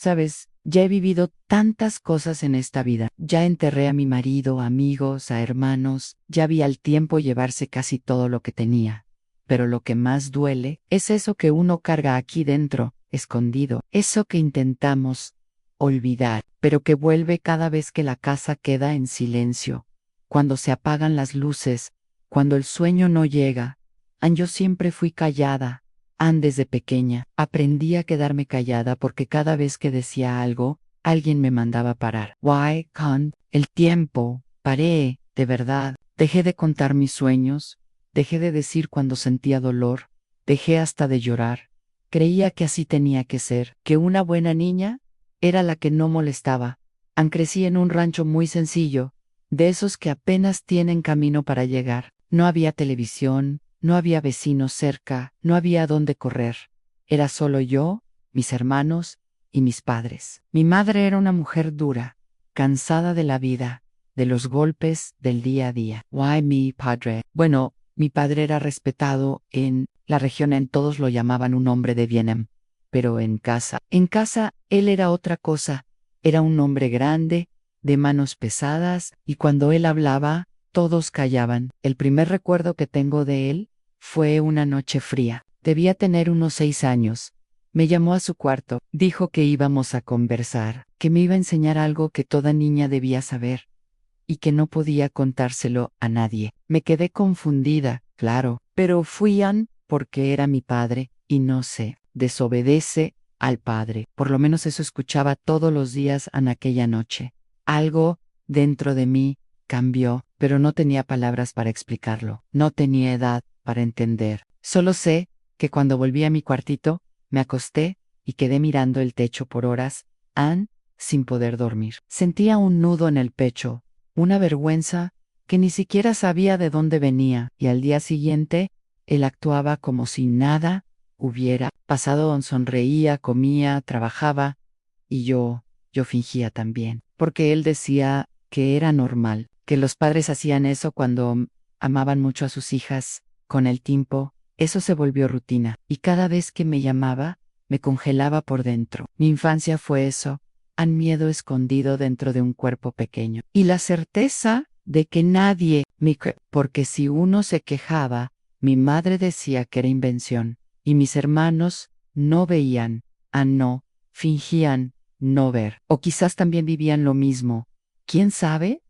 Sabes, ya he vivido tantas cosas en esta vida. Ya enterré a mi marido, a amigos, a hermanos. Ya vi al tiempo llevarse casi todo lo que tenía. Pero lo que más duele es eso que uno carga aquí dentro, escondido. Eso que intentamos olvidar, pero que vuelve cada vez que la casa queda en silencio. Cuando se apagan las luces, cuando el sueño no llega. Yo siempre fui callada. Desde pequeña aprendí a quedarme callada porque cada vez que decía algo, alguien me mandaba parar. Why can't? El tiempo. Paré, de verdad. Dejé de contar mis sueños, dejé de decir cuando sentía dolor, dejé hasta de llorar. Creía que así tenía que ser, que una buena niña era la que no molestaba. Crecí en un rancho muy sencillo, de esos que apenas tienen camino para llegar. No había televisión, no había vecinos cerca, no había dónde correr. Era solo yo, mis hermanos y mis padres. Mi madre era una mujer dura, cansada de la vida, de los golpes del día a día. Why mi padre? Bueno, mi padre era respetado en la región, en todos lo llamaban un hombre de bien, pero en casa, él era otra cosa. Era un hombre grande, de manos pesadas, y cuando él hablaba, todos callaban. El primer recuerdo que tengo de él fue una noche fría. Debía tener unos 6 años. Me llamó a su cuarto, dijo que íbamos a conversar, que me iba a enseñar algo que toda niña debía saber, y que no podía contárselo a nadie. Me quedé confundida, claro, pero fui porque era mi padre, y no sé, desobedece al padre. Por lo menos eso escuchaba todos los días en aquella noche. Algo dentro de mí cambió, pero no tenía palabras para explicarlo. No tenía edad para entender. Solo sé que cuando volví a mi cuartito, me acosté y quedé mirando el techo por horas, sin poder dormir. Sentía un nudo en el pecho, una vergüenza que ni siquiera sabía de dónde venía, y al día siguiente, él actuaba como si nada hubiera pasado. Sonreía, comía, trabajaba, y yo fingía también, porque él decía que era normal, que los padres hacían eso cuando amaban mucho a sus hijas. Con el tiempo, eso se volvió rutina, y cada vez que me llamaba, me congelaba por dentro. Mi infancia fue eso, miedo escondido dentro de un cuerpo pequeño, y la certeza de que nadie porque si uno se quejaba, mi madre decía que era invención, y mis hermanos no veían, no, fingían no ver, o quizás también vivían lo mismo. ¿Quién sabe?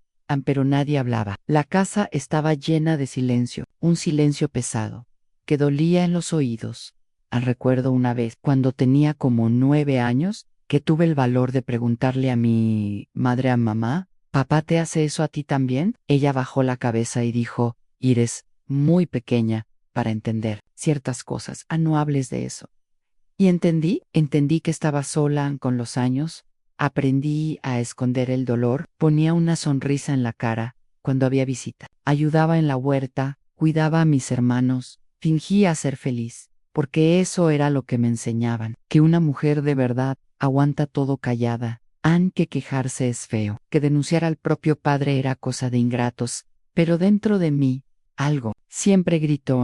Pero nadie hablaba. La casa estaba llena de silencio, un silencio pesado, que dolía en los oídos. Recuerdo una vez, cuando tenía como 9 años, que tuve el valor de preguntarle a mi madre, a mamá, ¿papá te hace eso a ti también? Ella bajó la cabeza y dijo, eres muy pequeña para entender ciertas cosas. No hables de eso. Y entendí que estaba sola con los años. Aprendí a esconder el dolor, ponía una sonrisa en la cara cuando había visita. Ayudaba en la huerta, cuidaba a mis hermanos, fingía ser feliz, porque eso era lo que me enseñaban, que una mujer de verdad aguanta todo callada. Que quejarse es feo, que denunciar al propio padre era cosa de ingratos, pero dentro de mí, algo siempre gritó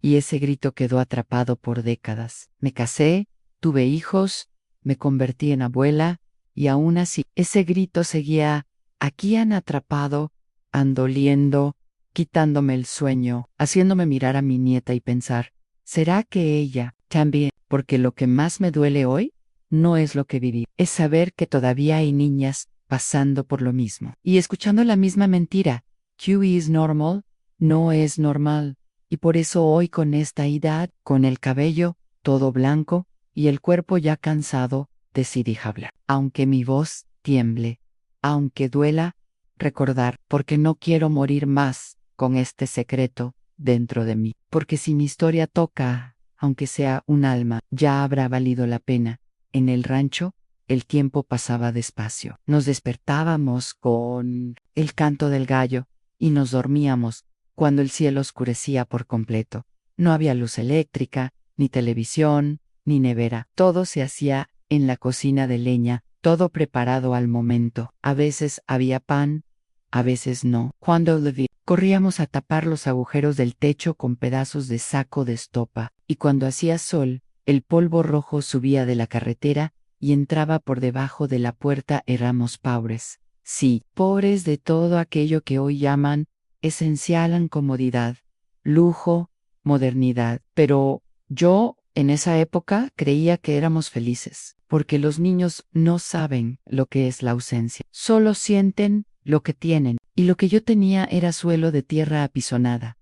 y ese grito quedó atrapado por décadas. Me casé, tuve hijos, me convertí en abuela, y aún así, ese grito seguía aquí atrapado, doliendo, quitándome el sueño, haciéndome mirar a mi nieta y pensar, ¿será que ella también? Porque lo que más me duele hoy no es lo que viví, es saber que todavía hay niñas pasando por lo mismo y escuchando la misma mentira. Q is normal, no es normal. Y por eso hoy, con esta edad, con el cabello todo blanco y el cuerpo ya cansado, decidí hablar. Aunque mi voz tiemble, aunque duela recordar, porque no quiero morir más con este secreto dentro de mí. Porque si mi historia toca, aunque sea un alma, ya habrá valido la pena. En el rancho, el tiempo pasaba despacio. Nos despertábamos con el canto del gallo y nos dormíamos cuando el cielo oscurecía por completo. No había luz eléctrica, ni televisión, ni nevera. Todo se hacía en la cocina de leña, todo preparado al momento. A veces había pan, a veces no. Cuando corríamos a tapar los agujeros del techo con pedazos de saco de estopa, y cuando hacía sol, el polvo rojo subía de la carretera y entraba por debajo de la puerta éramos pobres. Sí, pobres de todo aquello que hoy llaman esencial en comodidad, lujo, modernidad. Pero yo, en esa época, creía que éramos felices, porque los niños no saben lo que es la ausencia, solo sienten lo que tienen, y lo que yo tenía era suelo de tierra apisonada,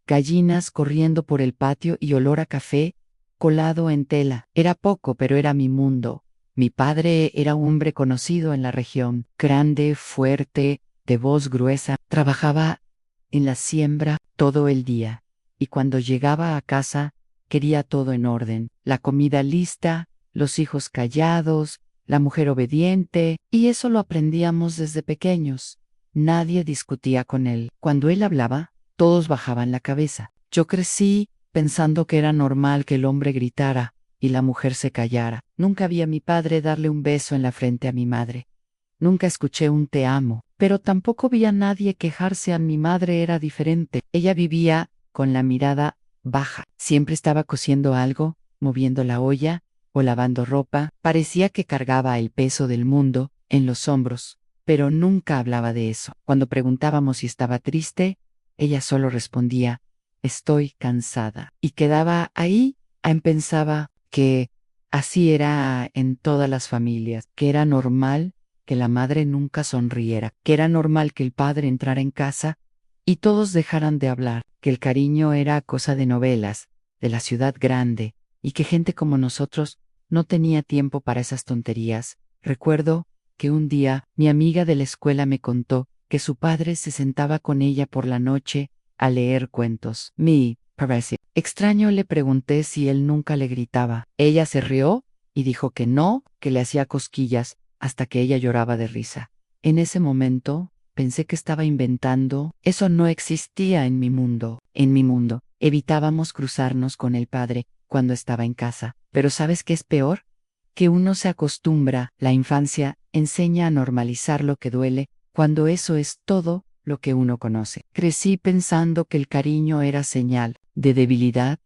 gallinas corriendo por el patio y olor a café colado en tela. Era poco, pero era mi mundo. Mi padre era un hombre conocido en la región, grande, fuerte, de voz gruesa. Trabajaba en la siembra todo el día, y cuando llegaba a casa quería todo en orden, la comida lista, los hijos callados, la mujer obediente, y eso lo aprendíamos desde pequeños. Nadie discutía con él. Cuando él hablaba, todos bajaban la cabeza. Yo crecí pensando que era normal que el hombre gritara y la mujer se callara. Nunca vi a mi padre darle un beso en la frente a mi madre. Nunca escuché un te amo, pero tampoco vi a nadie quejarse. A mi madre era diferente. Ella vivía con la mirada baja. Siempre estaba cociendo algo, moviendo la olla o lavando ropa. Parecía que cargaba el peso del mundo en los hombros, pero nunca hablaba de eso. Cuando preguntábamos si estaba triste, ella solo respondía, estoy cansada. Y quedaba ahí. Pensaba que así era en todas las familias, que era normal que la madre nunca sonriera, que era normal que el padre entrara en casa y todos dejaran de hablar, que el cariño era cosa de novelas, de la ciudad grande, y que gente como nosotros no tenía tiempo para esas tonterías. Recuerdo que un día mi amiga de la escuela me contó que su padre se sentaba con ella por la noche a leer cuentos. Me pareció extraño. Le pregunté si él nunca le gritaba. Ella se rió y dijo que no, que le hacía cosquillas, hasta que ella lloraba de risa. En ese momento, pensé que estaba inventando. Eso no existía en mi mundo. En mi mundo, evitábamos cruzarnos con el padre cuando estaba en casa. Pero ¿sabes qué es peor? Que uno se acostumbra. La infancia enseña a normalizar lo que duele, cuando eso es todo lo que uno conoce. Crecí pensando que el cariño era señal de debilidad,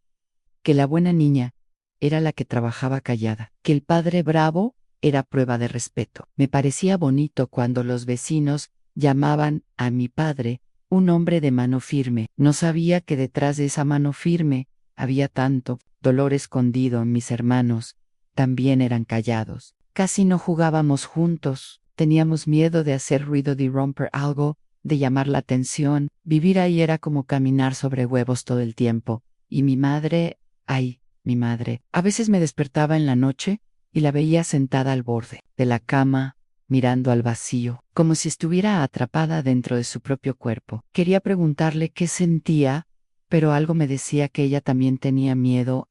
que la buena niña era la que trabajaba callada, que el padre bravo era prueba de respeto. Me parecía bonito cuando los vecinos llamaban a mi padre un hombre de mano firme. No sabía que detrás de esa mano firme había tanto dolor escondido. Mis hermanos también eran callados. Casi no jugábamos juntos. Teníamos miedo de hacer ruido, de romper algo, de llamar la atención. Vivir ahí era como caminar sobre huevos todo el tiempo. Y mi madre, ay, mi madre. A veces me despertaba en la noche y la veía sentada al borde de la cama, mirando al vacío, como si estuviera atrapada dentro de su propio cuerpo. Quería preguntarle qué sentía, pero algo me decía que ella también tenía miedo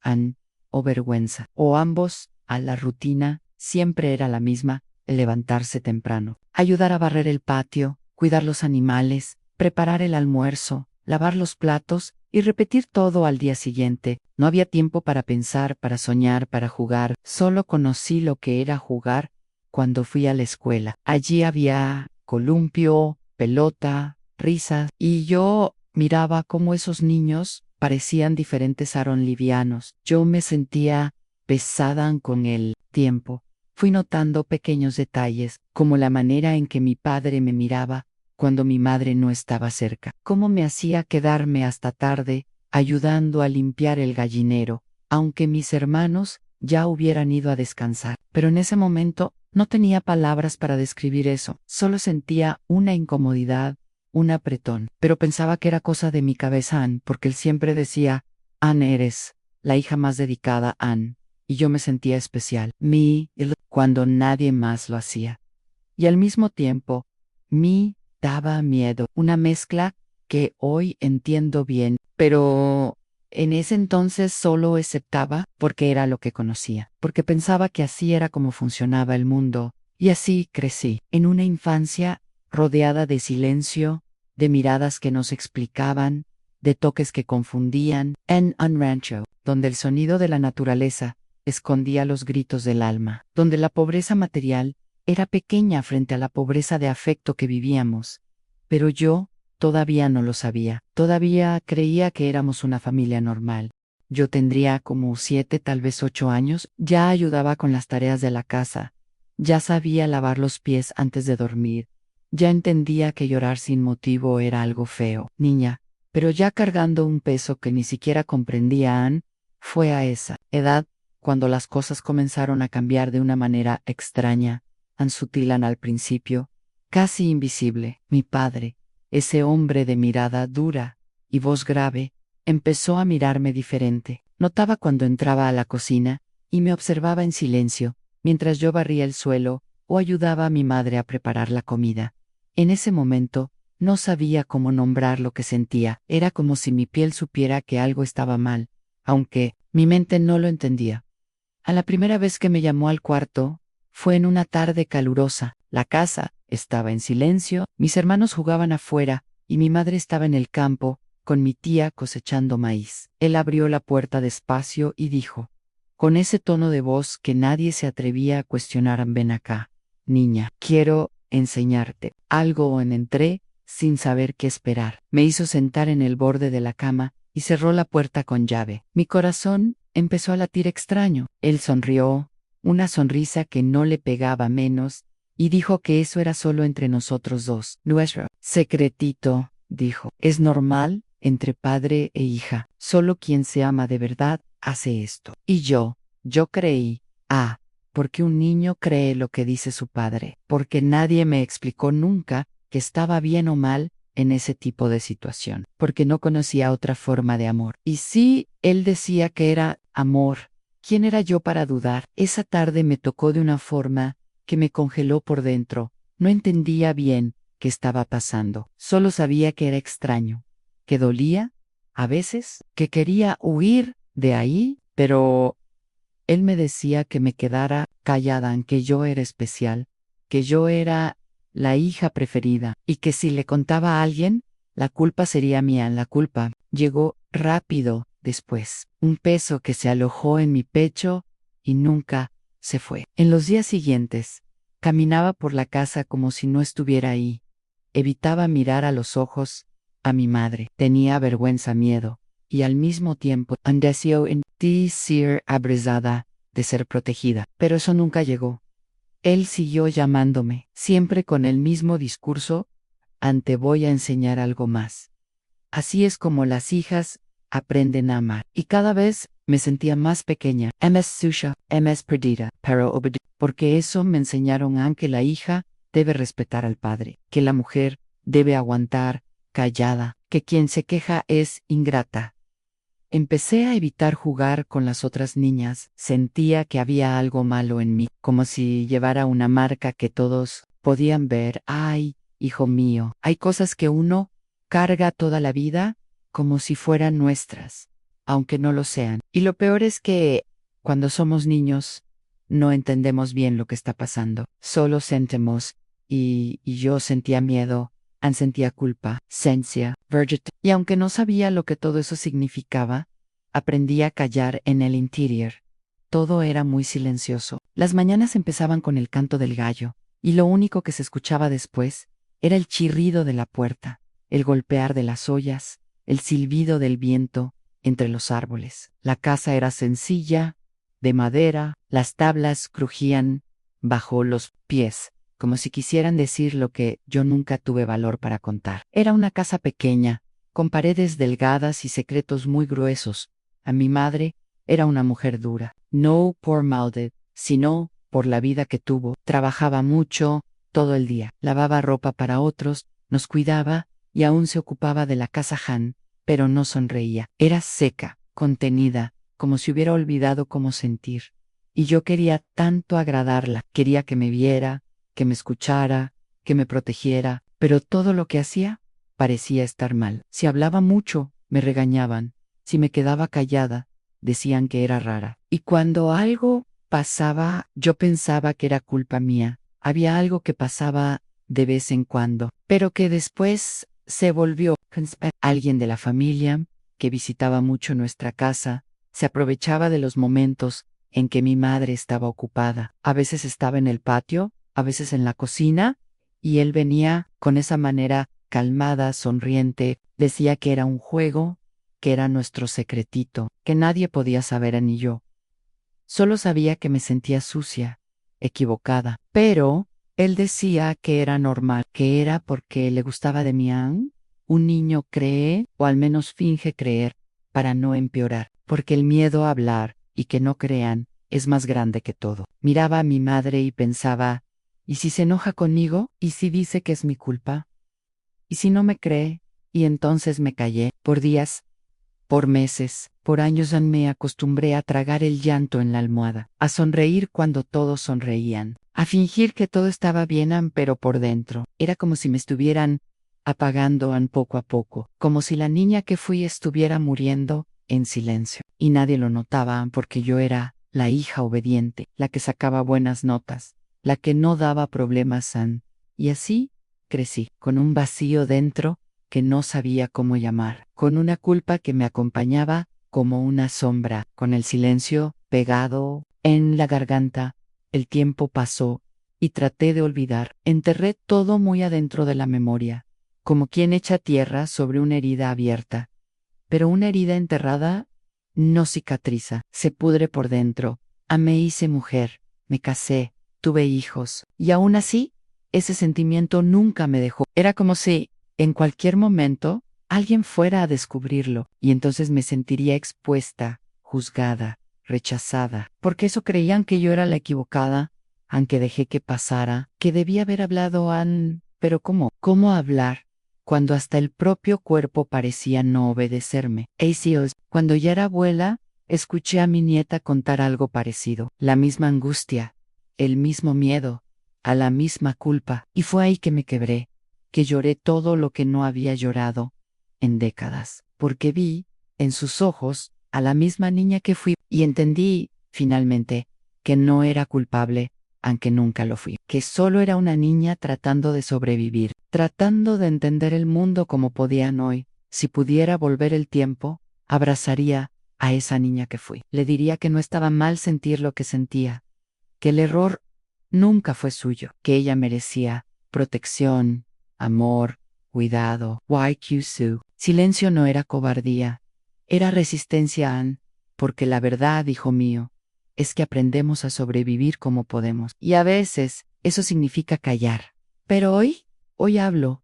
o vergüenza, o ambos. A la rutina siempre era la misma: levantarse temprano, ayudar a barrer el patio, cuidar los animales, preparar el almuerzo, lavar los platos y repetir todo al día siguiente. No había tiempo para pensar, para soñar, para jugar. Solo conocí lo que era jugar cuando fui a la escuela. Allí había columpio, pelota, risas, y yo miraba cómo esos niños parecían diferentes, eran livianos. Yo me sentía pesada con el tiempo. Fui notando pequeños detalles, como la manera en que mi padre me miraba cuando mi madre no estaba cerca, cómo me hacía quedarme hasta tarde ayudando a limpiar el gallinero, aunque mis hermanos ya hubieran ido a descansar. Pero en ese momento no tenía palabras para describir eso, solo sentía una incomodidad, un apretón, pero pensaba que era cosa de mi cabeza, porque él siempre decía, Anne, eres la hija más dedicada, Anne, y yo me sentía especial, cuando nadie más lo hacía. Y al mismo tiempo, daba miedo, una mezcla que hoy entiendo bien, pero en ese entonces solo aceptaba porque era lo que conocía, porque pensaba que así era como funcionaba el mundo, y así crecí, en una infancia rodeada de silencio, de miradas que no se explicaban, de toques que confundían, en un rancho, donde el sonido de la naturaleza escondía los gritos del alma, donde la pobreza material era pequeña frente a la pobreza de afecto que vivíamos. Pero yo todavía no lo sabía. Todavía creía que éramos una familia normal. Yo tendría como 7, tal vez 8 años. Ya ayudaba con las tareas de la casa. Ya sabía lavar los pies antes de dormir. Ya entendía que llorar sin motivo era algo feo. Niña, pero ya cargando un peso que ni siquiera comprendía Anne, fue a esa edad cuando las cosas comenzaron a cambiar de una manera extraña, tan sutil al principio, casi invisible. Mi padre, ese hombre de mirada dura y voz grave, empezó a mirarme diferente. Notaba cuando entraba a la cocina y me observaba en silencio, mientras yo barría el suelo o ayudaba a mi madre a preparar la comida. En ese momento, no sabía cómo nombrar lo que sentía. Era como si mi piel supiera que algo estaba mal, aunque mi mente no lo entendía. A la primera vez que me llamó al cuarto, fue en una tarde calurosa. La casa estaba en silencio, mis hermanos jugaban afuera y mi madre estaba en el campo, con mi tía cosechando maíz. Él abrió la puerta despacio y dijo, con ese tono de voz que nadie se atrevía a cuestionar: ven acá, niña, quiero enseñarte algo. Entré, sin saber qué esperar. Me hizo sentar en el borde de la cama y cerró la puerta con llave. Mi corazón empezó a latir extraño. Él sonrió, una sonrisa que no le pegaba menos, y dijo que eso era solo entre nosotros dos. Nuestro secretito, dijo, es normal entre padre e hija. Solo quien se ama de verdad hace esto. Y yo creí, porque un niño cree lo que dice su padre, porque nadie me explicó nunca que estaba bien o mal en ese tipo de situación, porque no conocía otra forma de amor. Y sí, él decía que era amor. ¿Quién era yo para dudar? Esa tarde me tocó de una forma que me congeló por dentro. No entendía bien qué estaba pasando. Solo sabía que era extraño, que dolía, a veces, que quería huir de ahí, pero él me decía que me quedara callada, en que yo era especial, que yo era la hija preferida, y que si le contaba a alguien, la culpa sería mía. La culpa llegó rápido después, un peso que se alojó en mi pecho y nunca se fue. En los días siguientes, caminaba por la casa como si no estuviera ahí. Evitaba mirar a los ojos a mi madre. Tenía vergüenza, miedo, y al mismo tiempo un deseo en ti ser abrazada, de ser protegida. Pero eso nunca llegó. Él siguió llamándome, siempre con el mismo discurso: te voy a enseñar algo más. Así es como las hijas aprenden a amar. Y cada vez me sentía más pequeña. MS Susha, MS perdida, pero porque eso me enseñaron a que la hija debe respetar al padre, que la mujer debe aguantar callada, que quien se queja es ingrata. Empecé a evitar jugar con las otras niñas. Sentía que había algo malo en mí, como si llevara una marca que todos podían ver. Ay, hijo mío, hay cosas que uno carga toda la vida como si fueran nuestras, aunque no lo sean. Y lo peor es que, cuando somos niños, no entendemos bien lo que está pasando. Solo sentimos, y yo sentía miedo. Sentía culpa, sensia, vergit, y aunque no sabía lo que todo eso significaba, aprendí a callar en el interior. Todo era muy silencioso. Las mañanas empezaban con el canto del gallo, y lo único que se escuchaba después era el chirrido de la puerta, el golpear de las ollas, el silbido del viento entre los árboles. La casa era sencilla, de madera, las tablas crujían bajo los pies, como si quisieran decir lo que yo nunca tuve valor para contar. Era una casa pequeña, con paredes delgadas y secretos muy gruesos. A mi madre era una mujer dura, no por maldad, sino por la vida que tuvo. Trabajaba mucho, todo el día, lavaba ropa para otros, nos cuidaba y aún se ocupaba de la casa Han, pero no sonreía. Era seca, contenida, como si hubiera olvidado cómo sentir. Y yo quería tanto agradarla, quería que me viera, que me escuchara, que me protegiera, pero todo lo que hacía parecía estar mal. Si hablaba mucho, me regañaban. Si me quedaba callada, decían que era rara. Y cuando algo pasaba, yo pensaba que era culpa mía. Había algo que pasaba de vez en cuando, pero que después se volvió alguien de la familia, que visitaba mucho nuestra casa, se aprovechaba de los momentos en que mi madre estaba ocupada. A veces estaba en el patio, a veces en la cocina, y él venía con esa manera calmada, sonriente, decía que era un juego, que era nuestro secretito, que nadie podía saber ni yo. Solo sabía que me sentía sucia. equivocada. Pero él decía que era normal, que era porque le gustaba Demián. Un niño cree, o al menos finge creer, para no empeorar, porque el miedo a hablar y que no crean es más grande que todo. Miraba a mi madre y pensaba, ¿y si se enoja conmigo? ¿Y si dice que es mi culpa? ¿Y si no me cree? Y entonces me callé. Por días, por meses, por años me acostumbré a tragar el llanto en la almohada, a sonreír cuando todos sonreían, a fingir que todo estaba bien, pero por dentro era como si me estuvieran apagando poco a poco, como si la niña que fui estuviera muriendo en silencio. Y nadie lo notaba porque yo era la hija obediente, la que sacaba buenas notas, la que no daba problemas. Y así crecí, con un vacío dentro que no sabía cómo llamar, con una culpa que me acompañaba como una sombra, con el silencio pegado en la garganta. El tiempo pasó y traté de olvidar. Enterré todo muy adentro de la memoria, como quien echa tierra sobre una herida abierta. Pero una herida enterrada no cicatriza, se pudre por dentro. Me hice mujer, me casé, tuve hijos, y aún así, ese sentimiento nunca me dejó. Era como si, en cualquier momento, alguien fuera a descubrirlo, y entonces me sentiría expuesta, juzgada, rechazada. Porque eso creían que yo era la equivocada, aunque dejé que pasara, que debía haber hablado pero ¿cómo? ¿Cómo hablar cuando hasta el propio cuerpo parecía no obedecerme? ACOs, cuando ya era abuela, escuché a mi nieta contar algo parecido, la misma angustia, el mismo miedo, a la misma culpa, y fue ahí que me quebré, que lloré todo lo que no había llorado en décadas, porque vi, en sus ojos, a la misma niña que fui, y entendí, finalmente, que no era culpable, aunque nunca lo fui, que solo era una niña tratando de sobrevivir, tratando de entender el mundo como podían hoy. Si pudiera volver el tiempo, abrazaría a esa niña que fui. Le diría que no estaba mal sentir lo que sentía, que el error nunca fue suyo, que ella merecía protección, amor, cuidado. YQ. Silencio no era cobardía, era resistencia, porque la verdad, hijo mío, es que aprendemos a sobrevivir como podemos. Y a veces eso significa callar. Pero hoy hablo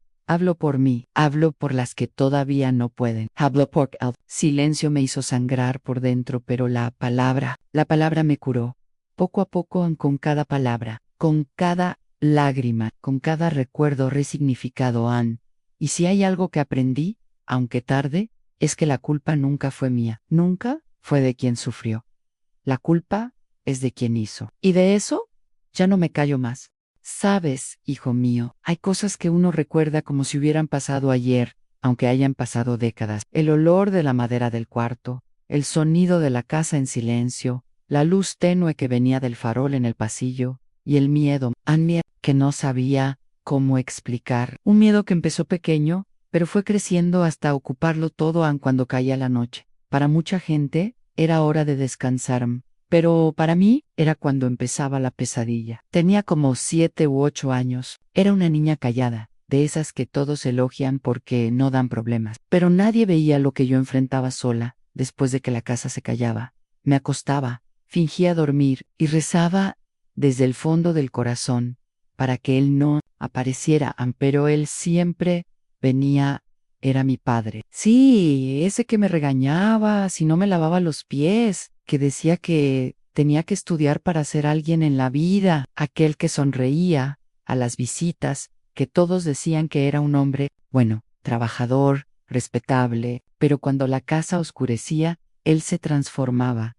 por mí, hablo por las que todavía no pueden. Hablo por el silencio me hizo sangrar por dentro, pero la palabra me curó. Poco a poco, con cada palabra, con cada lágrima, con cada recuerdo resignificado, Y si hay algo que aprendí, aunque tarde, es que la culpa nunca fue mía, nunca fue de quien sufrió. La culpa es de quien hizo. Y de eso ya no me callo más. Sabes, hijo mío, hay cosas que uno recuerda como si hubieran pasado ayer, aunque hayan pasado décadas. El olor de la madera del cuarto, el sonido de la casa en silencio, la luz tenue que venía del farol en el pasillo, y el miedo, que no sabía cómo explicar. Un miedo que empezó pequeño, pero fue creciendo hasta ocuparlo todo cuando caía la noche. Para mucha gente, era hora de descansar, pero para mí era cuando empezaba la pesadilla. Tenía como 7 u 8 años. Era una niña callada, de esas que todos elogian porque no dan problemas. Pero nadie veía lo que yo enfrentaba sola, después de que la casa se callaba. Me acostaba, fingía dormir y rezaba desde el fondo del corazón para que él no apareciera, pero él siempre venía. Era mi padre. Sí, ese que me regañaba si no me lavaba los pies, que decía que tenía que estudiar para ser alguien en la vida, aquel que sonreía a las visitas, que todos decían que era un hombre, bueno, trabajador, respetable, pero cuando la casa oscurecía, él se transformaba.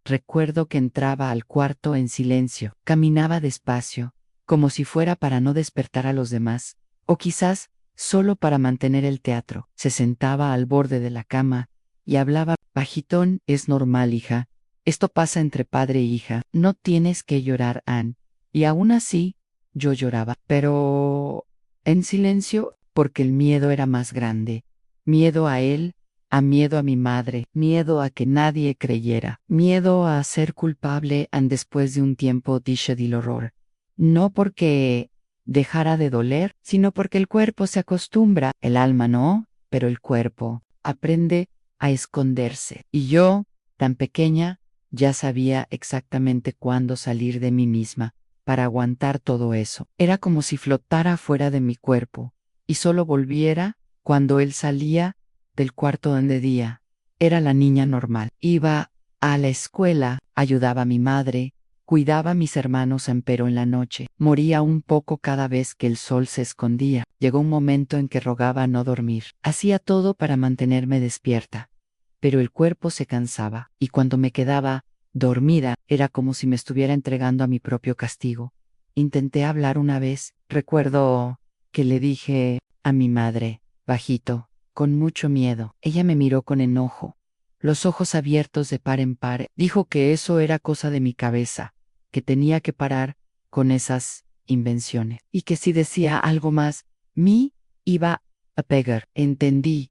Recuerdo que entraba al cuarto en silencio, caminaba despacio, como si fuera para no despertar a los demás, o quizás solo para mantener el teatro. Se sentaba al borde de la cama y hablaba bajitón. Es normal, hija. Esto pasa entre padre e hija. No tienes que llorar, Ann. Y aún así, yo lloraba, pero en silencio, porque el miedo era más grande. Miedo a él, miedo a mi madre, miedo a que nadie creyera, miedo a ser culpable. Después de un tiempo dije del horror. No porque dejara de doler, sino porque el cuerpo se acostumbra, el alma no, pero el cuerpo aprende a esconderse. Y yo, tan pequeña, Ya sabía exactamente cuándo salir de mí misma para aguantar todo eso. Era como si flotara fuera de mi cuerpo y solo volviera cuando él salía del cuarto donde día. Era la niña normal. Iba a la escuela, ayudaba a mi madre, cuidaba a mis hermanos, empero en la noche moría un poco cada vez que el sol se escondía. Llegó un momento en que rogaba no dormir. Hacía todo para mantenerme despierta, pero el cuerpo se cansaba, y cuando me quedaba dormida era como si me estuviera entregando a mi propio castigo. Intenté hablar una vez. Recuerdo que le dije a mi madre, bajito, con mucho miedo. Ella me miró con enojo, los ojos abiertos de par en par. Dijo que eso era cosa de mi cabeza, que tenía que parar con esas invenciones, y que si decía algo más, me iba a pegar. Entendí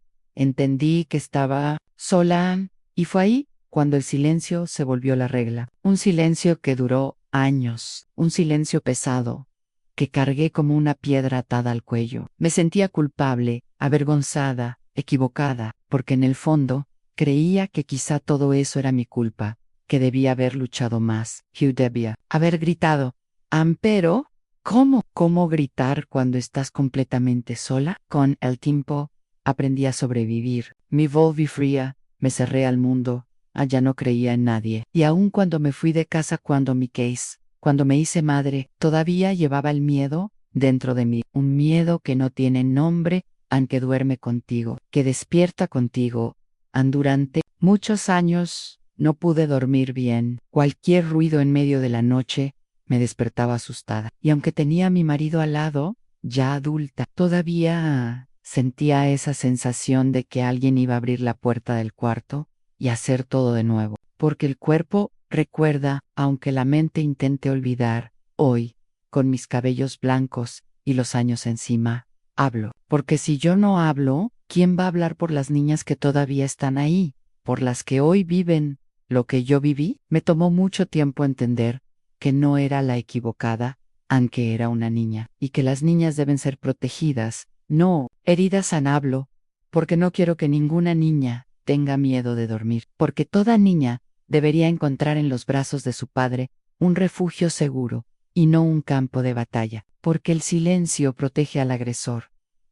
que estaba sola, y fue ahí cuando el silencio se volvió la regla. Un silencio que duró años, un silencio pesado, que cargué como una piedra atada al cuello. Me sentía culpable, avergonzada, equivocada, porque en el fondo creía que quizá todo eso era mi culpa, que debía haber luchado más. Hugh debía haber gritado. Pero, ¿cómo gritar cuando estás completamente sola? Con el tiempo, aprendí a sobrevivir. Me volví fría, me cerré al mundo, ya no creía en nadie. Y aun cuando me fui de casa, cuando me hice madre, todavía llevaba el miedo dentro de mí. Un miedo que no tiene nombre, aunque duerme contigo, que despierta contigo. Durante muchos años no pude dormir bien. Cualquier ruido en medio de la noche me despertaba asustada. Y aunque tenía a mi marido al lado, ya adulta, todavía sentía esa sensación de que alguien iba a abrir la puerta del cuarto y hacer todo de nuevo. Porque el cuerpo recuerda, aunque la mente intente olvidar. Hoy, con mis cabellos blancos y los años encima, hablo. Porque si yo no hablo, ¿quién va a hablar por las niñas que todavía están ahí? Por las que hoy viven lo que yo viví. Me tomó mucho tiempo entender que no era la equivocada, aunque era una niña, y que las niñas deben ser protegidas, no heridas. Hablo, porque no quiero que ninguna niña tenga miedo de dormir, porque toda niña debería encontrar en los brazos de su padre un refugio seguro, y no un campo de batalla, porque el silencio protege al agresor.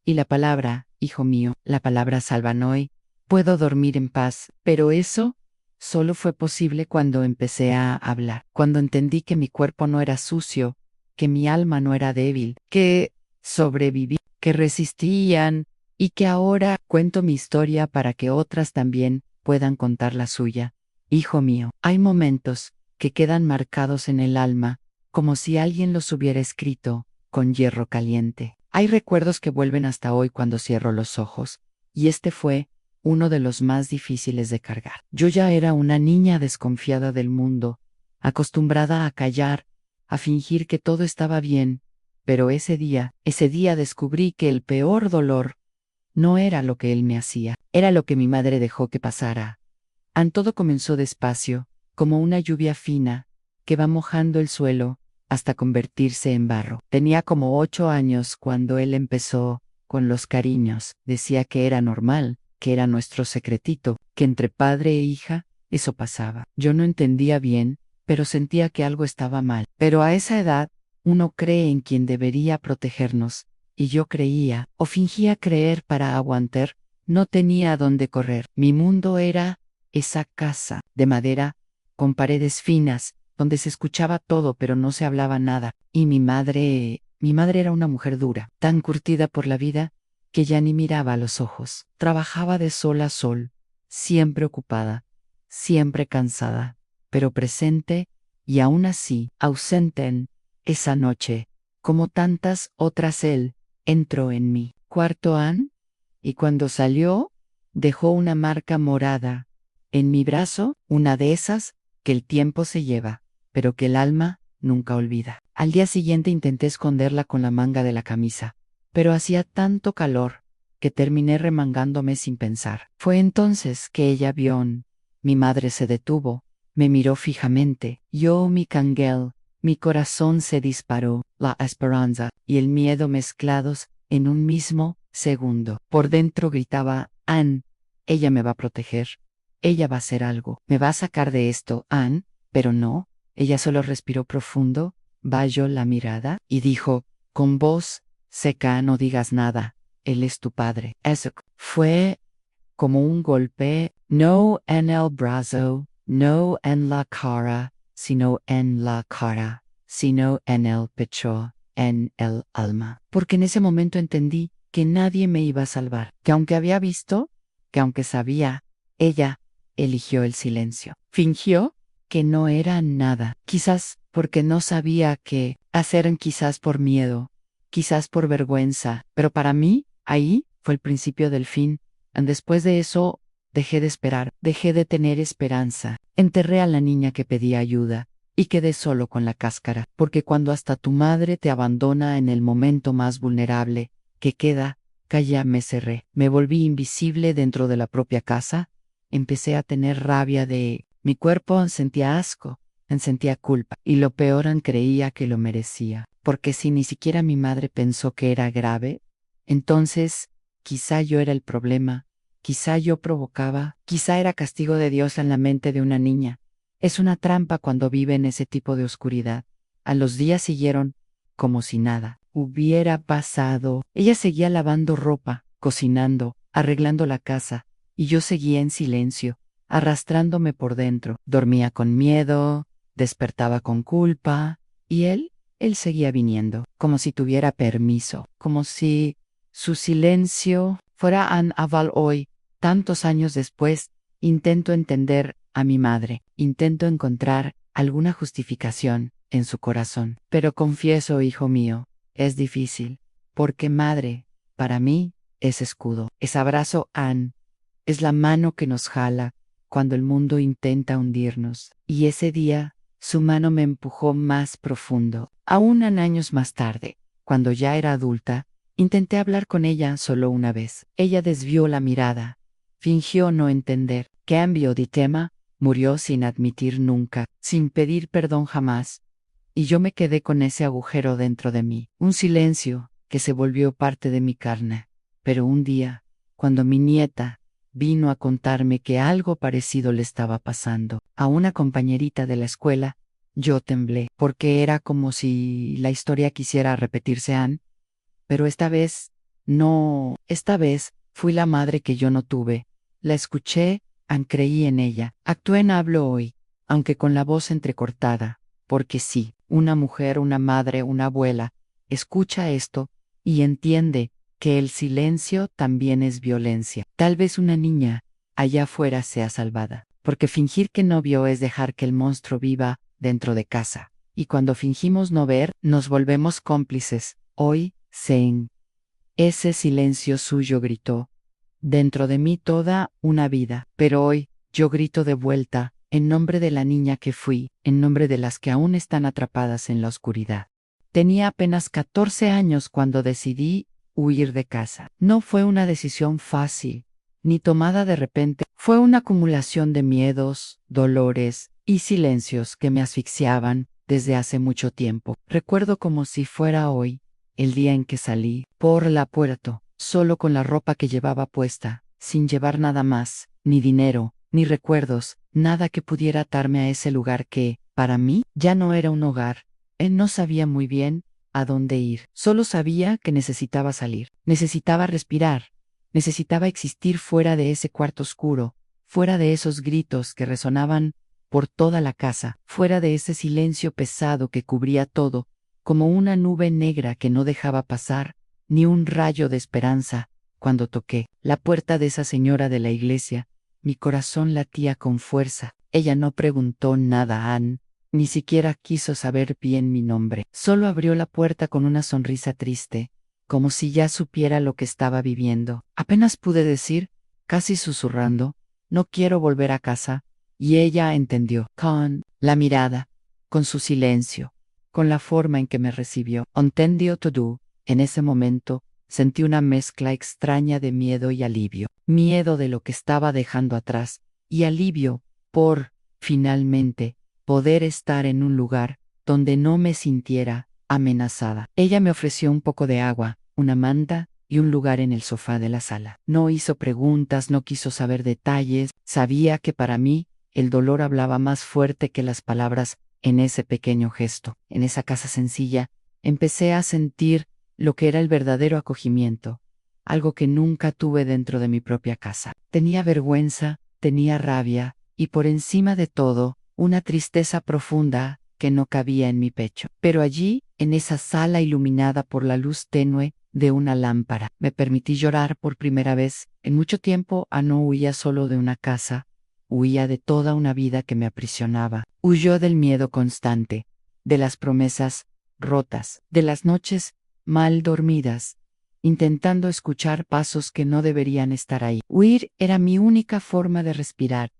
Y la palabra, hijo mío, la palabra salvan hoy. Puedo dormir en paz, pero eso solo fue posible cuando empecé a hablar, cuando entendí que mi cuerpo no era sucio, que mi alma no era débil, que sobreviví, que resistían, y que ahora cuento mi historia para que otras también puedan contar la suya. Hijo mío, hay momentos que quedan marcados en el alma, como si alguien los hubiera escrito con hierro caliente. Hay recuerdos que vuelven hasta hoy cuando cierro los ojos, y este fue uno de los más difíciles de cargar. Yo ya era una niña desconfiada del mundo, acostumbrada a callar, a fingir que todo estaba bien, pero ese día descubrí que el peor dolor no era lo que él me hacía, era lo que mi madre dejó que pasara. Todo comenzó despacio, como una lluvia fina, que va mojando el suelo hasta convertirse en barro. Tenía como 8 años cuando él empezó con los cariños. Decía que era normal, que era nuestro secretito, que entre padre e hija eso pasaba. Yo no entendía bien, pero sentía que algo estaba mal. Pero a esa edad, uno cree en quien debería protegernos, y yo creía, o fingía creer para aguantar. No tenía a dónde correr. Mi mundo era esa casa de madera, con paredes finas, donde se escuchaba todo pero no se hablaba nada. Y mi madre era una mujer dura, tan curtida por la vida, que ya ni miraba a los ojos. Trabajaba de sol a sol, siempre ocupada, siempre cansada, pero presente, y aún así, ausente. En esa noche, como tantas otras, él entró en mi cuarto, y cuando salió, dejó una marca morada en mi brazo, una de esas que el tiempo se lleva, pero que el alma nunca olvida. Al día siguiente intenté esconderla con la manga de la camisa, pero hacía tanto calor que terminé remangándome sin pensar. Fue entonces que ella vio. Mi madre se detuvo, me miró fijamente. Yo, mi cangel, mi corazón se disparó, la esperanza y el miedo mezclados en un mismo segundo. Por dentro gritaba, Anne, ella me va a proteger. ella va a hacer algo, me va a sacar de esto, Anne, pero no, ella solo respiró profundo, bajó la mirada y dijo, con voz seca, no digas nada, él es tu padre. Eso fue como un golpe, no en el brazo, no en la cara, sino en la cara, sino en el pecho, en el alma. Porque en ese momento entendí que nadie me iba a salvar, que aunque había visto, que aunque sabía, ella eligió el silencio. Fingió que no era nada, quizás porque no sabía qué hacer, quizás por miedo, quizás por vergüenza, pero para mí, ahí fue el principio del fin. Después de eso, dejé de esperar, dejé de tener esperanza. Enterré a la niña que pedía ayuda y quedé solo con la cáscara, porque cuando hasta tu madre te abandona en el momento más vulnerable que queda, calla, me cerré. Me volví invisible dentro de la propia casa. Empecé a tener rabia de mi cuerpo, sentía asco, sentía culpa y lo peor, creía que lo merecía, porque si ni siquiera mi madre pensó que era grave, entonces quizá yo era el problema, quizá yo provocaba, quizá era castigo de Dios en la mente de una niña. Es una trampa cuando vive en ese tipo de oscuridad. A los días siguieron como si nada hubiera pasado. Ella seguía lavando ropa, cocinando, arreglando la casa, y yo seguía en silencio, arrastrándome por dentro. Dormía con miedo, despertaba con culpa, y él seguía viniendo, como si tuviera permiso, como si su silencio fuera an aval hoy, tantos años después. Intento entender a mi madre, intento encontrar alguna justificación en su corazón. Pero confieso, hijo mío, es difícil, porque madre, para mí, es escudo, es abrazo, Anne, es la mano que nos jala cuando el mundo intenta hundirnos. Y ese día, su mano me empujó más profundo. Aún años más tarde, cuando ya era adulta, intenté hablar con ella solo una vez. Ella desvió la mirada, fingió no entender, cambió de tema, murió sin admitir nunca, sin pedir perdón jamás. Y yo me quedé con ese agujero dentro de mí, un silencio que se volvió parte de mi carne. Pero un día, cuando mi nieta vino a contarme que algo parecido le estaba pasando a una compañerita de la escuela, yo temblé, porque era como si la historia quisiera repetirse, Anne, pero esta vez, no, esta vez fui la madre que yo no tuve. La escuché, creí en ella. Actué en hablo hoy, aunque con la voz entrecortada, porque sí, una mujer, una madre, una abuela, escucha esto y entiende que el silencio también es violencia. Tal vez una niña allá afuera sea salvada, porque fingir que no vio es dejar que el monstruo viva dentro de casa. Y cuando fingimos no ver, nos volvemos cómplices. Hoy, Zen. Ese silencio suyo gritó dentro de mí toda una vida, pero hoy yo grito de vuelta, en nombre de la niña que fui, en nombre de las que aún están atrapadas en la oscuridad. Tenía apenas 14 años cuando decidí huir de casa. No fue una decisión fácil, ni tomada de repente. Fue una acumulación de miedos, dolores y silencios que me asfixiaban desde hace mucho tiempo. Recuerdo como si fuera hoy el día en que salí por la puerta, solo con la ropa que llevaba puesta, sin llevar nada más, ni dinero, ni recuerdos, nada que pudiera atarme a ese lugar que, para mí, ya no era un hogar. Él no sabía muy bien a dónde ir, solo sabía que necesitaba salir, necesitaba respirar, necesitaba existir fuera de ese cuarto oscuro, fuera de esos gritos que resonaban por toda la casa, fuera de ese silencio pesado que cubría todo, como una nube negra que no dejaba pasar ni un rayo de esperanza. Cuando toqué la puerta de esa señora de la iglesia, mi corazón latía con fuerza. Ella no preguntó nada a Anne, ni siquiera quiso saber bien mi nombre. Solo abrió la puerta con una sonrisa triste, como si ya supiera lo que estaba viviendo. Apenas pude decir, casi susurrando, no quiero volver a casa, y ella entendió, con la mirada, con su silencio, con la forma en que me recibió. Entendió todo. En ese momento, sentí una mezcla extraña de miedo y alivio. Miedo de lo que estaba dejando atrás, y alivio por, finalmente, poder estar en un lugar donde no me sintiera amenazada. Ella me ofreció un poco de agua, una manta y un lugar en el sofá de la sala. No hizo preguntas, no quiso saber detalles, sabía que para mí el dolor hablaba más fuerte que las palabras en ese pequeño gesto. En esa casa sencilla, empecé a sentir lo que era el verdadero acogimiento, algo que nunca tuve dentro de mi propia casa. Tenía vergüenza, tenía rabia y por encima de todo, una tristeza profunda que no cabía en mi pecho. Pero allí, en esa sala iluminada por la luz tenue de una lámpara, me permití llorar por primera vez en mucho tiempo. No huía solo de una casa, huía de toda una vida que me aprisionaba. Huyó del miedo constante, de las promesas rotas, de las noches mal dormidas, intentando escuchar pasos que no deberían estar ahí. Huir era mi única forma de respirar.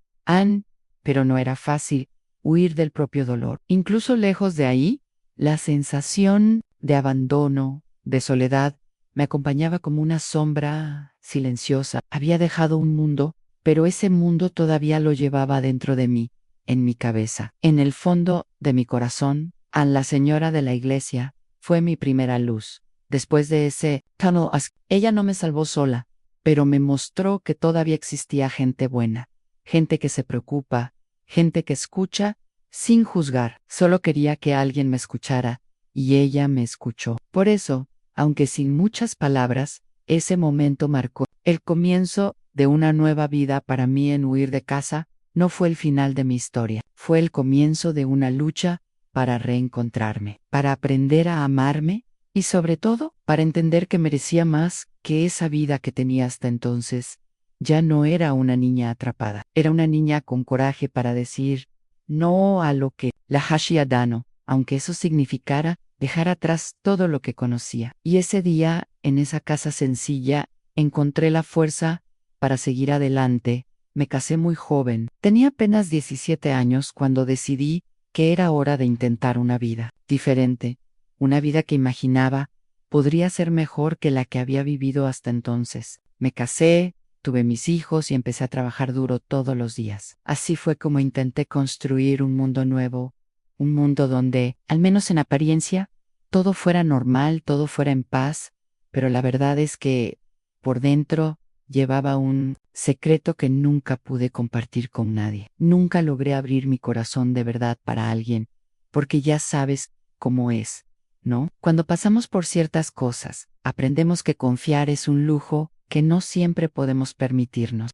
Pero no era fácil huir del propio dolor. Incluso lejos de ahí, la sensación de abandono, de soledad, me acompañaba como una sombra silenciosa. Había dejado un mundo, pero ese mundo todavía lo llevaba dentro de mí, en mi cabeza. En el fondo de mi corazón, la señora de la iglesia fue mi primera luz. Después de ese tunnel, ella no me salvó sola, pero me mostró que todavía existía gente buena, gente que se preocupa, gente que escucha sin juzgar. Solo quería que alguien me escuchara, y ella me escuchó. Por eso, aunque sin muchas palabras, ese momento marcó el comienzo de una nueva vida para mí. En huir de casa no fue el final de mi historia, fue el comienzo de una lucha para reencontrarme, para aprender a amarme y sobre todo para entender que merecía más que esa vida que tenía hasta entonces. Ya no era una niña atrapada, era una niña con coraje para decir no a lo que la Hashiadano, aunque eso significara dejar atrás todo lo que conocía. Y ese día, en esa casa sencilla, encontré la fuerza para seguir adelante. Me casé muy joven, tenía apenas 17 años cuando decidí que era hora de intentar una vida diferente, una vida que imaginaba podría ser mejor que la que había vivido hasta entonces. Me casé, tuve mis hijos y empecé a trabajar duro todos los días. Así fue como intenté construir un mundo nuevo, un mundo donde, al menos en apariencia, todo fuera normal, todo fuera en paz, pero la verdad es que, por dentro, llevaba un secreto que nunca pude compartir con nadie. Nunca logré abrir mi corazón de verdad para alguien, porque ya sabes cómo es, ¿no? Cuando pasamos por ciertas cosas, aprendemos que confiar es un lujo que no siempre podemos permitirnos.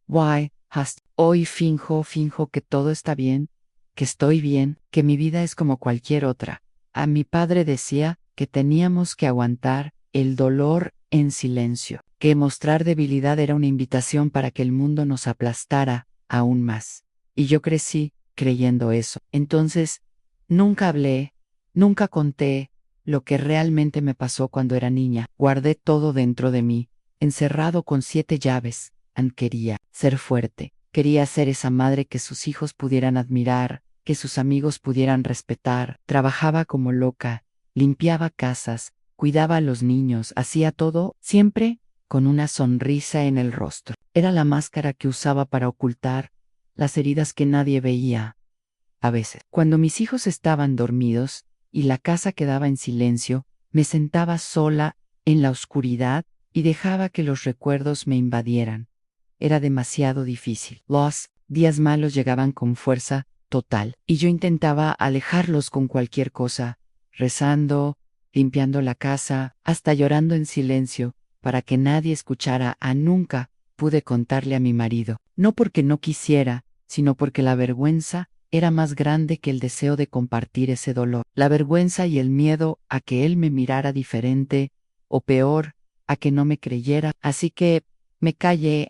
Hoy finjo que todo está bien, que estoy bien, que mi vida es como cualquier otra. A mi padre decía que teníamos que aguantar el dolor en silencio, que mostrar debilidad era una invitación para que el mundo nos aplastara aún más. Y yo crecí creyendo eso. Entonces, nunca hablé, nunca conté lo que realmente me pasó cuando era niña. Guardé todo dentro de mí, encerrado con 7 llaves. Quería ser fuerte, quería ser esa madre que sus hijos pudieran admirar, que sus amigos pudieran respetar. Trabajaba como loca, limpiaba casas, cuidaba a los niños, hacía todo, siempre con una sonrisa en el rostro. Era la máscara que usaba para ocultar las heridas que nadie veía. A veces, cuando mis hijos estaban dormidos y la casa quedaba en silencio, me sentaba sola en la oscuridad y dejaba que los recuerdos me invadieran. Era demasiado difícil. Los días malos llegaban con fuerza total, y yo intentaba alejarlos con cualquier cosa, rezando, limpiando la casa, hasta llorando en silencio, para que nadie escuchara. Nunca pude contarle a mi marido, no porque no quisiera, sino porque la vergüenza era más grande que el deseo de compartir ese dolor. La vergüenza y el miedo a que él me mirara diferente, o peor, a que no me creyera. Así que me callé,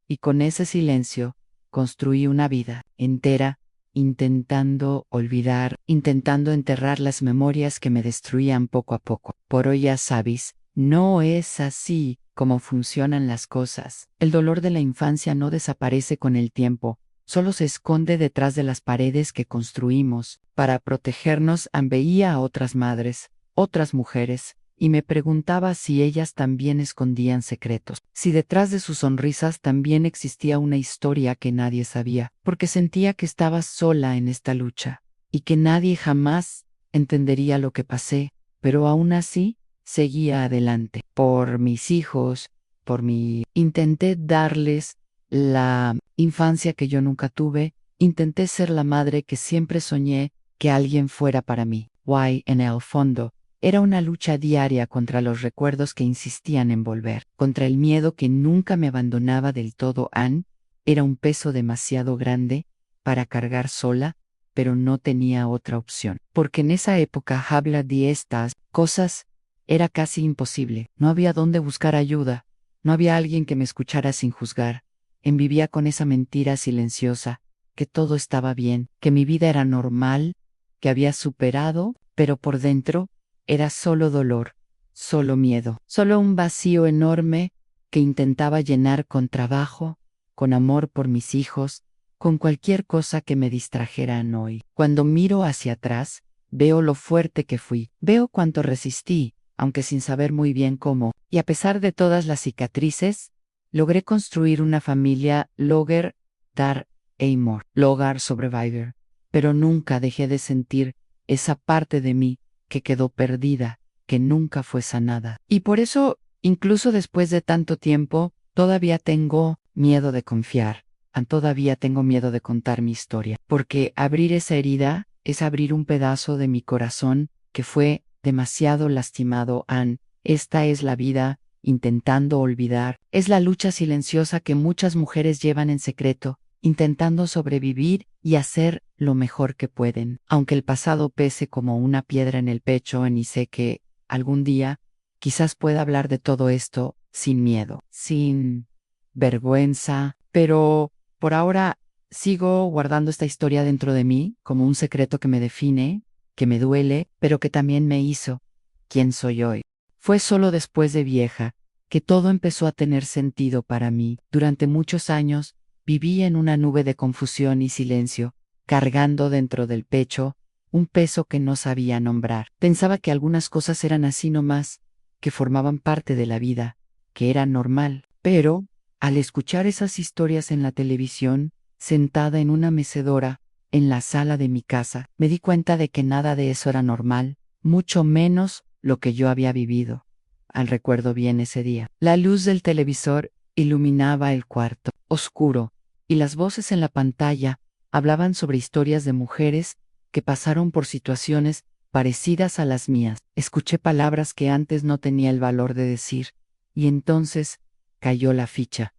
y con ese silencio construí una vida entera, intentando olvidar, intentando enterrar las memorias que me destruían poco a poco. Por hoy ya sabes, no es así como funcionan las cosas. El dolor de la infancia no desaparece con el tiempo, solo se esconde detrás de las paredes que construimos para protegernos. Veía a otras madres, otras mujeres, y me preguntaba si ellas también escondían secretos, si detrás de sus sonrisas también existía una historia que nadie sabía, porque sentía que estaba sola en esta lucha, y que nadie jamás entendería lo que pasé, pero aún así seguía adelante. Por mis hijos, por mi... Intenté darles la infancia que yo nunca tuve. Intenté ser la madre que siempre soñé que alguien fuera para mí. Why, en el fondo, era una lucha diaria contra los recuerdos que insistían en volver, contra el miedo que nunca me abandonaba del todo. Anne era un peso demasiado grande para cargar sola, pero no tenía otra opción, porque en esa época hablar de estas cosas era casi imposible. No había dónde buscar ayuda, no había alguien que me escuchara sin juzgar. Vivía con esa mentira silenciosa, que todo estaba bien, que mi vida era normal, que había superado, pero por dentro era solo dolor, solo miedo, solo un vacío enorme que intentaba llenar con trabajo, con amor por mis hijos, con cualquier cosa que me distrajeran hoy. Cuando miro hacia atrás, veo lo fuerte que fui, veo cuánto resistí, aunque sin saber muy bien cómo, y a pesar de todas las cicatrices, logré construir una familia Logger, Dar, Amor, Logar Survivor, pero nunca dejé de sentir esa parte de mí que quedó perdida, que nunca fue sanada. Y por eso, incluso después de tanto tiempo, todavía tengo miedo de confiar, todavía tengo miedo de contar mi historia, porque abrir esa herida es abrir un pedazo de mi corazón que fue demasiado lastimado. Anne, esta es la vida intentando olvidar, es la lucha silenciosa que muchas mujeres llevan en secreto, intentando sobrevivir y hacer lo mejor que pueden. Aunque el pasado pese como una piedra en el pecho, y sé que algún día quizás pueda hablar de todo esto sin miedo, sin vergüenza, pero por ahora sigo guardando esta historia dentro de mí como un secreto que me define, que me duele, pero que también me hizo quien soy hoy. Fue solo después de vieja que todo empezó a tener sentido para mí. Durante muchos años viví en una nube de confusión y silencio, cargando dentro del pecho un peso que no sabía nombrar. Pensaba que algunas cosas eran así nomás, que formaban parte de la vida, que era normal. Pero, al escuchar esas historias en la televisión, sentada en una mecedora, en la sala de mi casa, me di cuenta de que nada de eso era normal, mucho menos lo que yo había vivido. Recuerdo bien ese día. La luz del televisor iluminaba el cuarto, oscuro, y las voces en la pantalla hablaban sobre historias de mujeres que pasaron por situaciones parecidas a las mías. Escuché palabras que antes no tenía el valor de decir, y entonces cayó la ficha.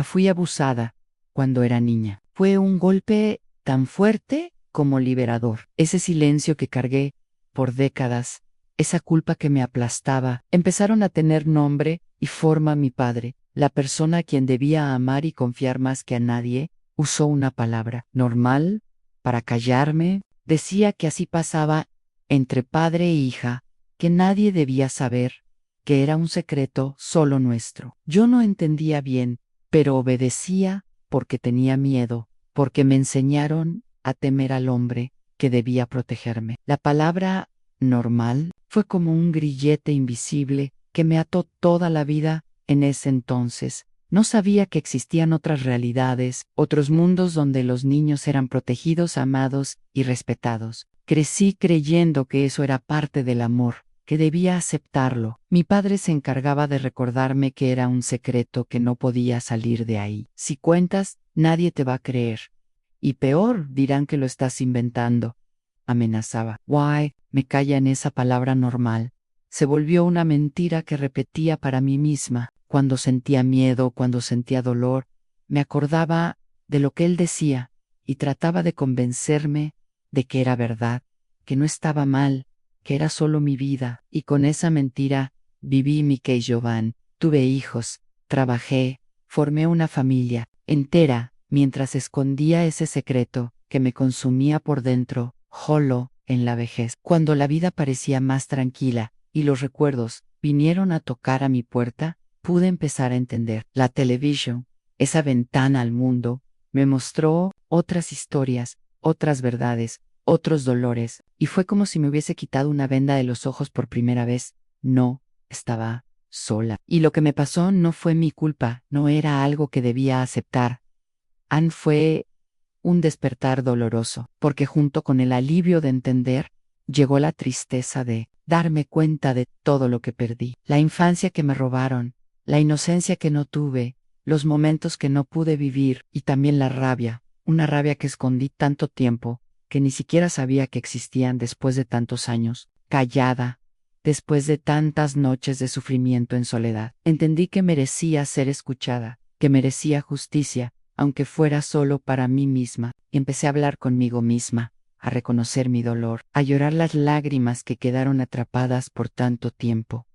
Fui abusada cuando era niña. Fue un golpe tan fuerte como liberador. Ese silencio que cargué por décadas, esa culpa que me aplastaba, empezaron a tener nombre y forma. Mi padre, la persona a quien debía amar y confiar más que a nadie, usó una palabra, normal, para callarme. Decía que así pasaba entre padre e hija, que nadie debía saber, que era un secreto solo nuestro. Yo no entendía bien, pero obedecía porque tenía miedo, porque me enseñaron a temer al hombre que debía protegerme. La palabra normal fue como un grillete invisible que me ató toda la vida. En ese entonces no sabía que existían otras realidades, otros mundos donde los niños eran protegidos, amados y respetados. Crecí creyendo que eso era parte del amor, que debía aceptarlo. Mi padre se encargaba de recordarme que era un secreto, que no podía salir de ahí. Si cuentas, nadie te va a creer. Y peor, dirán que lo estás inventando. Amenazaba. Why, me calla en esa palabra normal. Se volvió una mentira que repetía para mí misma. Cuando sentía miedo, cuando sentía dolor, me acordaba de lo que él decía y trataba de convencerme de que era verdad, que no estaba mal, que era solo mi vida. Y con esa mentira viví mi que Jovan. Tuve hijos, trabajé, formé una familia entera, mientras escondía ese secreto que me consumía por dentro, solo en la vejez. Cuando la vida parecía más tranquila y los recuerdos vinieron a tocar a mi puerta, pude empezar a entender. La televisión, esa ventana al mundo, me mostró otras historias, otras verdades, otros dolores, y fue como si me hubiese quitado una venda de los ojos por primera vez. No estaba sola. Y lo que me pasó no fue mi culpa, no era algo que debía aceptar. Anne fue un despertar doloroso, porque junto con el alivio de entender, llegó la tristeza de darme cuenta de todo lo que perdí, la infancia que me robaron, la inocencia que no tuve, los momentos que no pude vivir y también la rabia, una rabia que escondí tanto tiempo, que ni siquiera sabía que existían después de tantos años, callada, después de tantas noches de sufrimiento en soledad. Entendí que merecía ser escuchada, que merecía justicia, aunque fuera solo para mí misma, y empecé a hablar conmigo misma, a reconocer mi dolor, a llorar las lágrimas que quedaron atrapadas por tanto tiempo.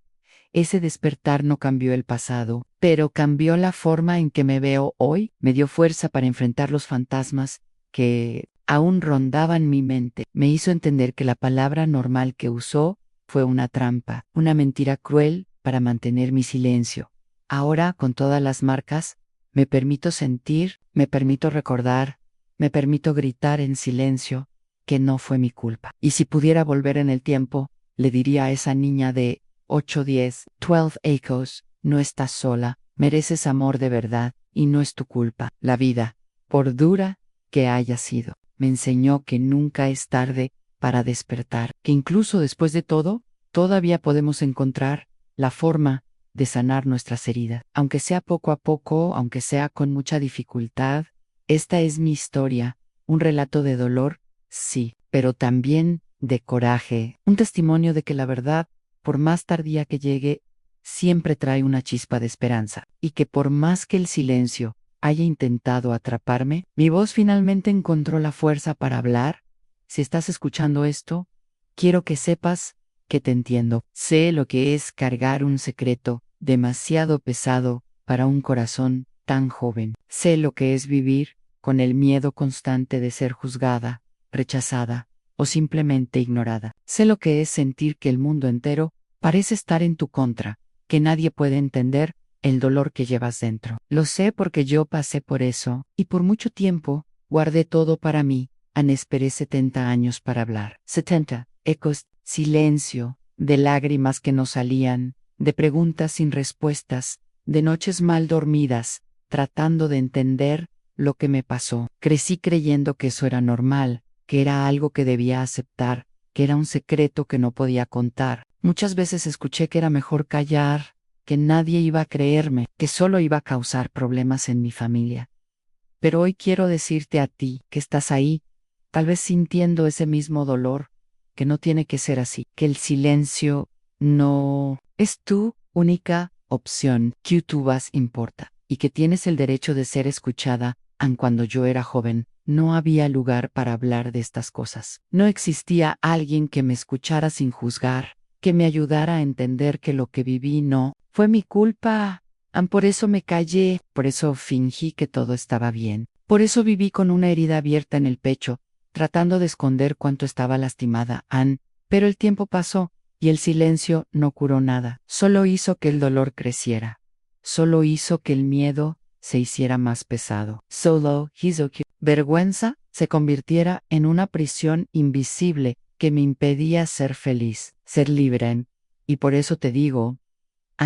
Ese despertar no cambió el pasado, pero cambió la forma en que me veo hoy, me dio fuerza para enfrentar los fantasmas que aún rondaban mi mente, me hizo entender que la palabra normal que usó fue una trampa, una mentira cruel para mantener mi silencio. Ahora, con todas las marcas, me permito sentir, me permito recordar, me permito gritar en silencio que no fue mi culpa. Y si pudiera volver en el tiempo, le diría a esa niña de 8, 10, 12 acres, no estás sola, mereces amor de verdad y no es tu culpa. La vida, por dura que haya sido, me enseñó que nunca es tarde para despertar, que incluso después de todo, todavía podemos encontrar la forma de sanar nuestras heridas. Aunque sea poco a poco, aunque sea con mucha dificultad, esta es mi historia, un relato de dolor, sí, pero también de coraje, un testimonio de que la verdad, por más tardía que llegue, siempre trae una chispa de esperanza, y que por más que el silencio haya intentado atraparme, mi voz finalmente encontró la fuerza para hablar. Si estás escuchando esto, quiero que sepas que te entiendo. Sé lo que es cargar un secreto demasiado pesado para un corazón tan joven. Sé lo que es vivir con el miedo constante de ser juzgada, rechazada o simplemente ignorada. Sé lo que es sentir que el mundo entero parece estar en tu contra, que nadie puede entender el dolor que llevas dentro. Lo sé porque yo pasé por eso, y por mucho tiempo guardé todo para mí. Esperé 70 años para hablar. 70, ecos, silencio, de lágrimas que no salían, de preguntas sin respuestas, de noches mal dormidas, tratando de entender lo que me pasó. Crecí creyendo que eso era normal, que era algo que debía aceptar, que era un secreto que no podía contar. Muchas veces escuché que era mejor callar, que nadie iba a creerme, que solo iba a causar problemas en mi familia. Pero hoy quiero decirte a ti que estás ahí, tal vez sintiendo ese mismo dolor, que no tiene que ser así, que el silencio no es tu única opción, que tu voz importa, y que tienes el derecho de ser escuchada. Aun cuando yo era joven, no había lugar para hablar de estas cosas. No existía alguien que me escuchara sin juzgar, que me ayudara a entender que lo que viví no fue mi culpa. Por eso me callé, por eso fingí que todo estaba bien. Por eso viví con una herida abierta en el pecho, tratando de esconder cuánto estaba lastimada, pero el tiempo pasó, y el silencio no curó nada. Solo hizo que el dolor creciera. Solo hizo que el miedo se hiciera más pesado. Solo hizo que vergüenza se convirtiera en una prisión invisible que me impedía ser feliz, ser libre. Y por eso te digo,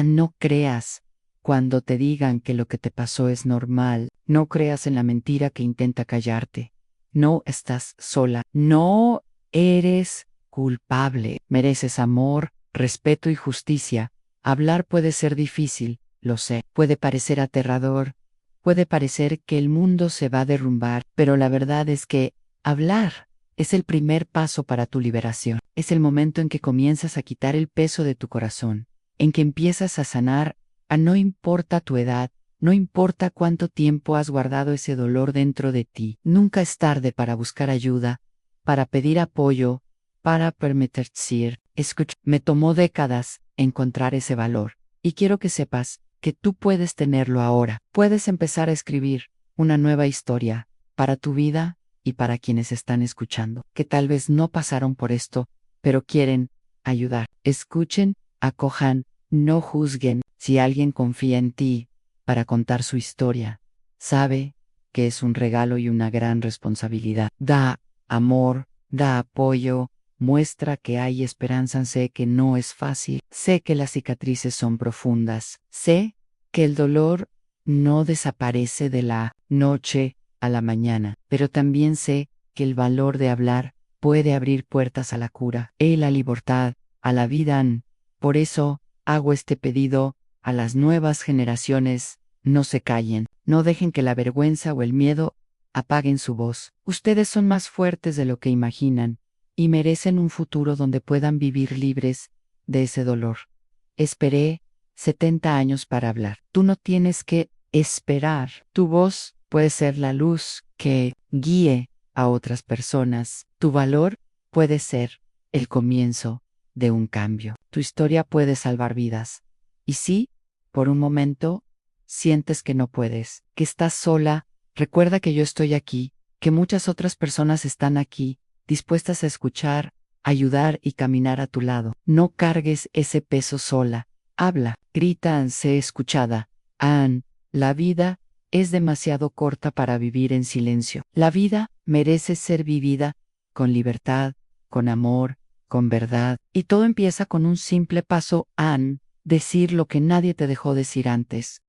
no creas cuando te digan que lo que te pasó es normal. No creas en la mentira que intenta callarte. No estás sola. No eres culpable. Mereces amor, respeto y justicia. Hablar puede ser difícil, lo sé. Puede parecer aterrador. Puede parecer que el mundo se va a derrumbar, pero la verdad es que hablar es el primer paso para tu liberación. Es el momento en que comienzas a quitar el peso de tu corazón, en que empiezas a sanar. No importa tu edad, no importa cuánto tiempo has guardado ese dolor dentro de ti. Nunca es tarde para buscar ayuda, para pedir apoyo, para permitirse. Escucha, me tomó décadas encontrar ese valor, y quiero que sepas que tú puedes tenerlo ahora. Puedes empezar a escribir una nueva historia para tu vida y para quienes están escuchando, que tal vez no pasaron por esto, pero quieren ayudar. Escuchen, acojan, no juzguen. Si alguien confía en ti para contar su historia, sabe que es un regalo y una gran responsabilidad. Da amor, da apoyo, muestra que hay esperanza. Sé que no es fácil, sé que las cicatrices son profundas, sé que el dolor no desaparece de la noche a la mañana, pero también sé que el valor de hablar puede abrir puertas a la cura y la libertad. a la vida. Por eso, hago este pedido a las nuevas generaciones: no se callen, no dejen que la vergüenza o el miedo apaguen su voz. Ustedes son más fuertes de lo que imaginan y merecen un futuro donde puedan vivir libres de ese dolor. Esperé 70 años para hablar. Tú no tienes que esperar. Tu voz puede ser la luz que guíe a otras personas. Tu valor puede ser el comienzo de un cambio. Tu historia puede salvar vidas. Y si, por un momento, sientes que no puedes, que estás sola, recuerda que yo estoy aquí, que muchas otras personas están aquí, dispuestas a escuchar, ayudar y caminar a tu lado. No cargues ese peso sola. Habla, grita, sé escuchada. La vida es demasiado corta para vivir en silencio. La vida merece ser vivida con libertad, con amor, con verdad. Y todo empieza con un simple paso: decir lo que nadie te dejó decir antes.